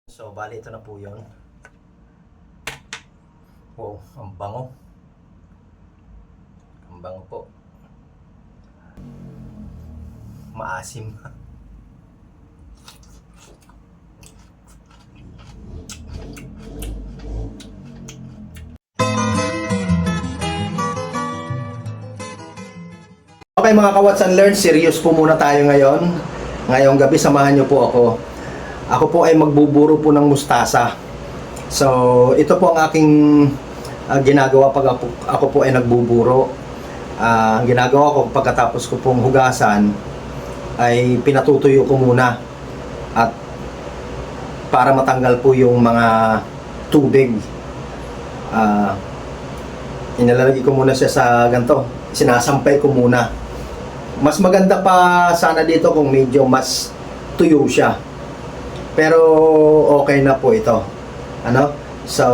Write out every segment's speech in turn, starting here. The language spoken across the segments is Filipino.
So, bali ito na po yun. Wow, ang bango. Ang bango po. Maasim. Okay mga ka-Watch and Learn, serious po muna tayo ngayon. Ngayong gabi, samahan niyo po ako. Ako po ay magbuburo po ng mustasa. So, ito po ang aking ginagawa pag ako po ay nagbuburo. Ang ginagawa ko pagkatapos ko pong hugasan ay pinatutuyo ko muna at para matanggal po yung mga tubig. Inalalagay ko muna siya sa ganito. Sinasampay ko muna. Mas maganda pa sana dito kung medyo mas tuyo siya. Pero okay na po ito. So,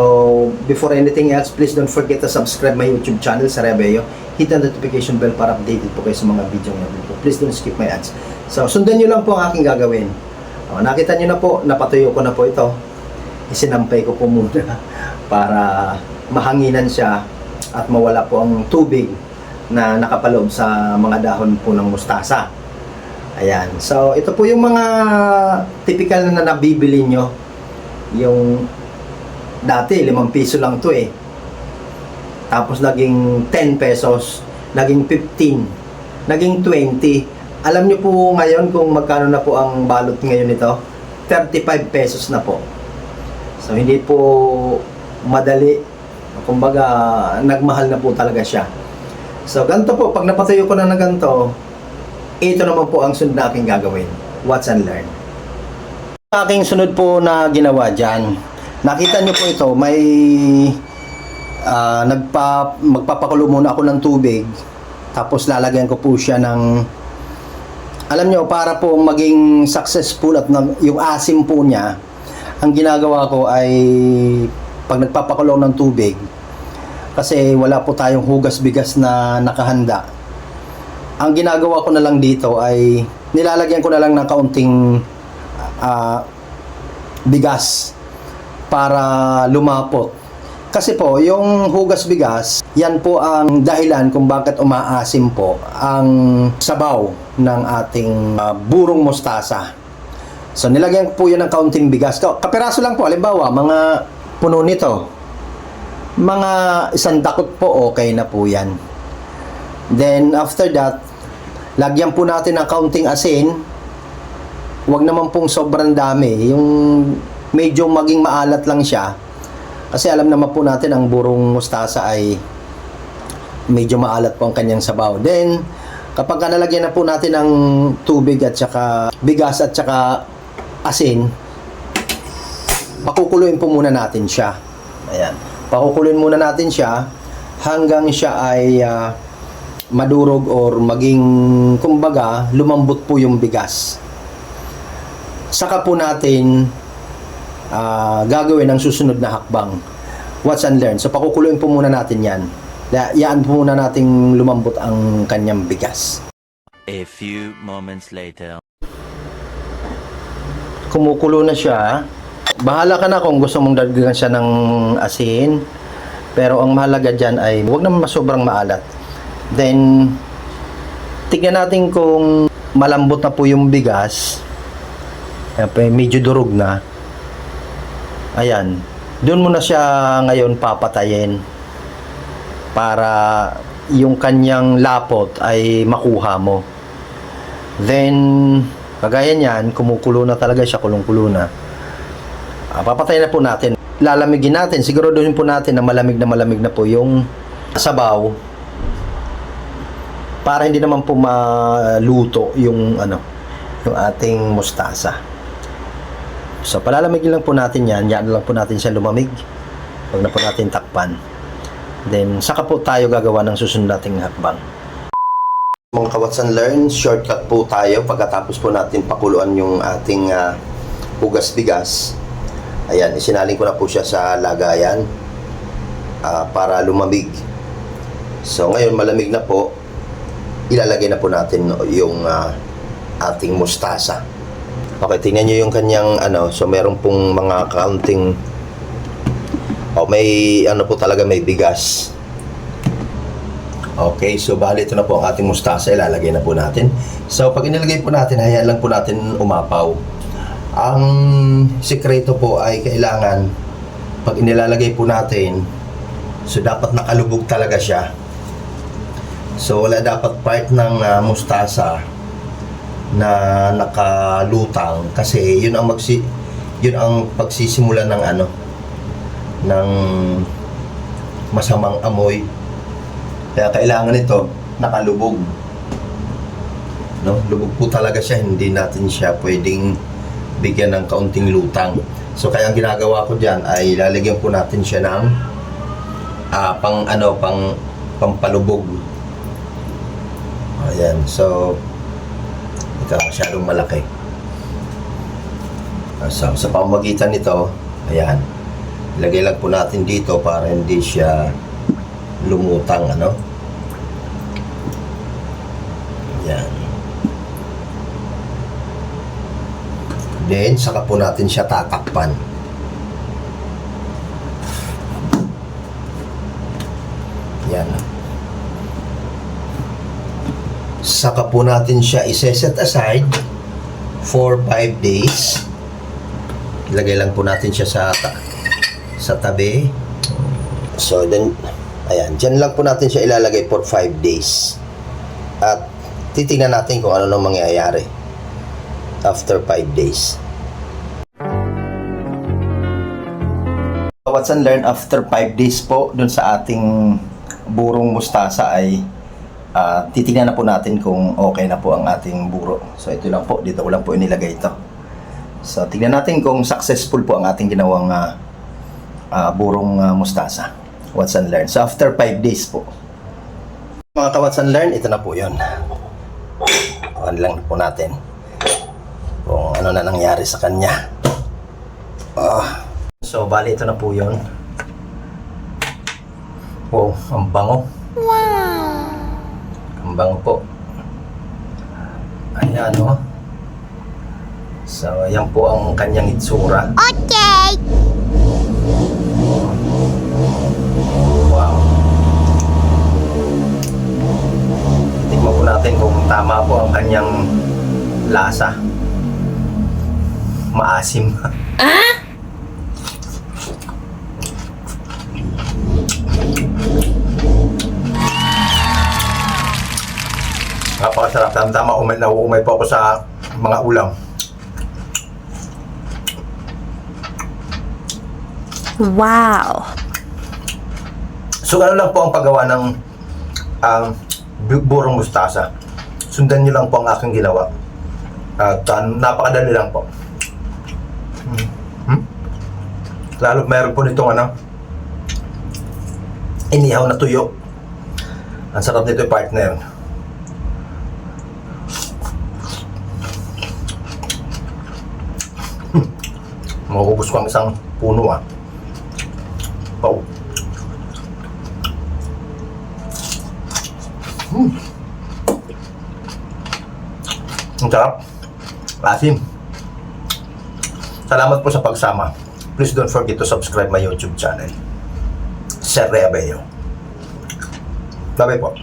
before anything else, please don't forget to subscribe my YouTube channel, Sarebeo. Hit the notification bell para updated po kayo sa mga video ngayon po. Please don't skip my ads. So, sundan nyo lang po ang aking gagawin. Nakita nyo na po, napatuyo ko na po ito. Isinampay ko po muna para mahanginan siya at mawala po ang tubig na nakapaloob sa mga dahon po ng mustasa. Ayan. So, ito po yung mga typical na nabibili nyo. Yung dati, 5 piso lang to eh. Tapos naging 10 pesos, naging 15, naging 20. Alam nyo po ngayon kung magkano na po ang balot ngayon nito? 35 pesos na po. So, hindi po madali. Kumbaga, nagmahal na po talaga siya. So, ganito po. Pag napatayo ko na ganito, ito naman po ang sunod na aking gagawin. Watch and learn. Aking sunod po na ginawa dyan. Nakita nyo po ito, may magpapakulo muna ako ng tubig. Tapos lalagyan ko po siya ng, alam nyo, para po maging successful at yung asim po niya, ang ginagawa ko ay pag nagpapakulo ng tubig, kasi wala po tayong hugas bigas na nakahanda. Ang ginagawa ko na lang dito ay nilalagyan ko na lang ng kaunting bigas para lumapot. Kasi po, yung hugas bigas, yan po ang dahilan kung bakit umaasim po ang sabaw ng ating burong mustasa. So, nilagyan ko po yan ng kaunting bigas. Kapiraso lang po, halimbawa, mga puno nito, mga 1 dakot po, okay na po yan. Then, after that, lagyan po natin ng kaunting asin. Huwag naman pong sobrang dami. Yung medyo maging maalat lang siya. Kasi alam naman po natin ang burong mustasa ay medyo maalat po ang kanyang sabaw. Then, kapag nalagyan na po natin ng tubig at saka bigas at saka asin, pakukuluin po muna natin siya. Ayan. Pakukuluin muna natin siya hanggang siya ay madurog or maging, kumbaga, lumambot po yung bigas. Saka po natin gagawin ang susunod na hakbang. Watch and learn. So, pakukuluin po muna natin yan. Yaan po muna nating lumambot ang kanyang bigas. A few moments later. Kumukulo na siya. Bahala ka na kung gusto mong dagdagan siya ng asin. Pero ang mahalaga dyan ay huwag naman sobrang maalat. Then, tignan natin kung malambot na po yung bigas. Medyo durog na. Ayan. Doon mo na siya ngayon papatayin para yung kanyang lapot ay makuha mo. Then, kagaya niyan, kumukulo na talaga siya, kulong-kulo na. Papatayin na po natin. Lalamigin natin. Siguraduhin po natin na malamig na po yung sabaw para hindi naman po maluto yung yung ating mustasa. So, palalamigin lang po natin yan. Yan lang po natin siya lumamig. Huwag na po natin takpan. Then, saka po tayo gagawa ng susunod nating hakbang. Mga ka-Watch and Learn, shortcut po tayo pagkatapos po natin pakuluan yung ating hugas bigas. Ayan, isinaling ko na po siya sa lagayan para lumamig. So, ngayon malamig na po, ilalagay na po natin yung ating mustasa. Okay, tingnan nyo yung kanyang so meron pong mga kaunting may po talaga, may bigas. Okay, so bali ito na po ang ating mustasa, ilalagay na po natin. So pag inilagay po natin, hayaan lang po natin umapaw. Ang sikreto po ay kailangan pag inilalagay po natin, so dapat nakalubog talaga siya. So wala dapat part ng mustasa na nakalutang, kasi yun ang pagsisimula ng ng masamang amoy. Kaya kailangan ito nakalubog. No? Lubog po talaga siya, hindi natin siya pwedeng bigyan ng kaunting lutang. So kaya ang ginagawa ko diyan ay lalagyan po natin siya ng pampalubog. Ayan, so ito masyadong malaki. So, sa pamamagitan nito, ayan, ilagay lang po natin dito para hindi siya lumutang, Ayan. Then, saka po natin siya tatakpan. Ayan. Saka po natin siya iseset aside for 5 days. Ilagay lang po natin siya sa tabi. So then, ayan, dyan lang po natin siya ilalagay for 5 days. At titingnan natin kung ano nang mangyayari after 5 days. What's and learn after 5 days po dun sa ating burong mustasa ay titingnan na po natin kung okay na po ang ating buro. So ito lang po, dito ko lang po inilagay ito. So tingnan natin kung successful po ang ating ginawang burong mustasa. What's and learn. So after 5 days po. Mga ka-what's and learn, ito na po yun. Ano lang po natin kung ano na nangyari sa kanya. So bali ito na po yun. Wow, ang bango. Ang bango po. Ayan, So, ayan po ang kanyang itsura. Okay! Wow. Tingnan po natin kung tama po ang kanyang lasa. Maasim. Napakasarap. Tama, nauumay po ako sa mga ulam. Wow! So, ano lang po ang paggawa ng burong mustasa. Sundan nyo lang po ang aking ginawa. At napakadali lang po. Lalo meron po nitong inihaw na tuyo. Ang sarap nito, partner. Maubos ko ang isang puno, Wow. Ang sarap. Asim. Salamat po sa pagsama. Please don't forget to subscribe my YouTube channel. Sir Reabello. Bye-bye po.